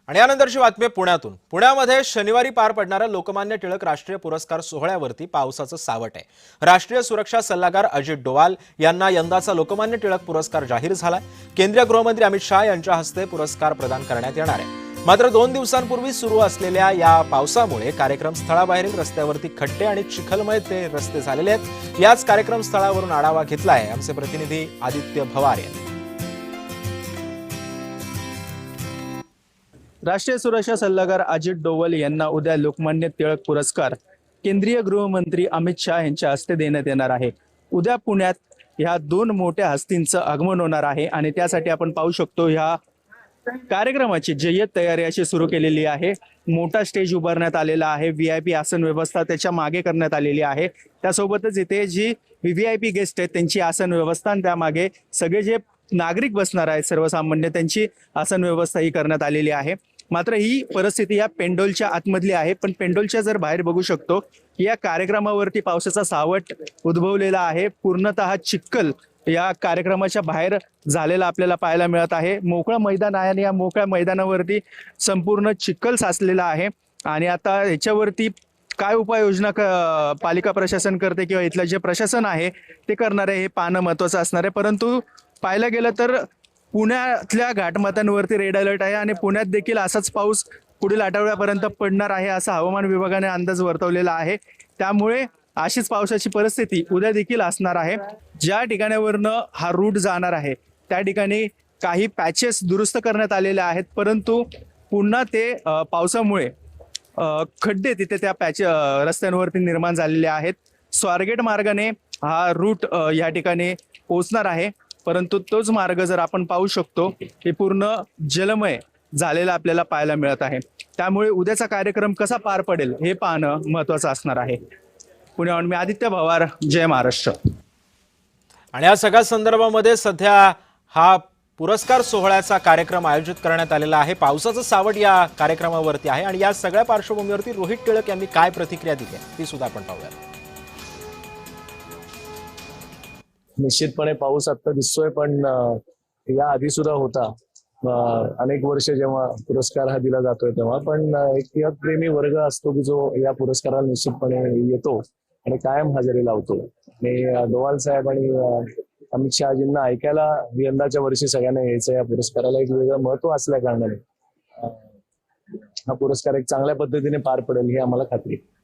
आणि यानंतरची बातमी पुण्यातून। पुण्यामध्ये शनिवारी पार पडणाऱ्या लोकमान्य टिळक राष्ट्रीय पुरस्कार सोहळ्यावरती पावसाचं सावट आहे। राष्ट्रीय सुरक्षा सल्लागार अजित डोवाल यांना यंदाचा लोकमान्य टिळक पुरस्कार जाहीर झाला। केंद्रीय गृहमंत्री अमित शाह यांच्या हस्ते पुरस्कार प्रदान करण्यात येणार आहे। मात्र 2 दिवसांपूर्वी सुरू असलेल्या या पावसामुळे कार्यक्रम स्थळाबाहेरील रस्त्यावरती खड्डे आणि चिखलमय ते रस्ते झालेले आहेत। याच कार्यक्रम स्थळावरून आढावा घेतलाय आमचे प्रतिनिधी आदित्य भवार यांनी। राष्ट्रीय सुरक्षा सल्लागार अजित डोवाल यांना उद्या लोकमान्य टिळक पुरस्कार केंद्रीय गृहमंत्री अमित शाह यांच्या हस्ते देण्यात येणार आहे। उद्या पुण्यात ह्या 2 मोठ्या हस्तींचं आगमन होणार आहे आणि त्यासाठी आपण पाहू शकतो ह्या कार्यक्रमाची जय्यत तयारी अशी सुरू केलेली आहे। मोठा स्टेज उभारण्यात आलेला आहे, व्हीआयपी आसन व्यवस्था त्याच्या मागे करण्यात आलेली आहे। त्यासोबतच इथे जी व्हीआयपी गेस्ट आहेत त्यांची आसन व्यवस्था आणि त्यामागे सगळे जे नागरिक बसणार आहेत सर्वसामान्य त्यांची आसन व्यवस्था ही करण्यात आलेली आहे। मात्र ही परिस्थिती या पेंडोलच्या आतमधली आहे, पण पेंडोलच्या जर बाहेर बघू शकतो की या कार्यक्रमावरती पावसाचा सावट उद्भवलेला आहे। पूर्णतः चिखल या कार्यक्रमाच्या बाहेर झालेला आपल्याला पाहायला मिळत आहे। मोकळं मैदान आहे आणि या मोकळ्या मैदानावरती संपूर्ण चिखल साचलेला आहे आणि आता ह्याच्यावरती काय उपाययोजना पालिका प्रशासन करते किंवा इथलं जे प्रशासन आहे ते करणार आहे हे पाहणं महत्त्वाचं असणार आहे। परंतु पाहायला गेलं तर पुण्यातल्या घाटमाथ्यांवरती रेड अलर्ट आहे आणि पुण्यात देखील असाच पाऊस पुढील आठवड्यापर्यंत पडणार आहे असा हवामान विभागाने अंदाज वर्तवलेला आहे। त्यामुळे अशीच पावसाची परिस्थिती उद्या देखील असणार आहे। ज्या ठिकाणावरनं हा रूट जाणार आहे त्या ठिकाणी काही पॅचेस दुरुस्त करण्यात आलेले आहेत, परंतु पुन्हा ते पावसामुळे खड्डे तिथे त्या रस्त्यांवरती निर्माण झालेले आहेत। स्वारगेट मार्गाने हा रूट या ठिकाणी पोहोचणार आहे, परंतु तोच मार्ग जर आपण पाहू शकतो की पूर्ण जलमय झालेला आपल्याला पाहायला मिळत आहे। त्यामुळे उद्याचा कार्यक्रम कसा पार पडेल हे पाहणं महत्त्वाचं असणार आहे। पुण्याहून मी आदित्य भवार, जय महाराष्ट्र। आणि या सगळ्या संदर्भामध्ये सध्या हा पुरस्कार सोहळ्याचा कार्यक्रम आयोजित करण्यात आलेला आहे। पावसाचं सावट या कार्यक्रमावरती आहे आणि या सगळ्या पार्श्वभूमीवरती रोहित टिळक यांनी काय प्रतिक्रिया दिली ती सुद्धा आपण पाहूया। निश्चितपणे पाऊस आता दिसतोय, पण या आधी सुद्धा होता। अनेक वर्ष जेव्हा पुरस्कार हा दिला जातोय तेव्हा, पण एक टिळक प्रेमी वर्ग असतो की जो या पुरस्काराला निश्चितपणे येतो आणि कायम हजेरी लावतो। आणि डोवाल साहेब आणि अमित शहाजींना ऐकायला यंदाच्या वर्षी सगळ्यांना यायचं। या पुरस्काराला एक वेगळं महत्व असल्या कारणाने हा पुरस्कार एक चांगल्या पद्धतीने पार पडेल ही आम्हाला खात्री आहे।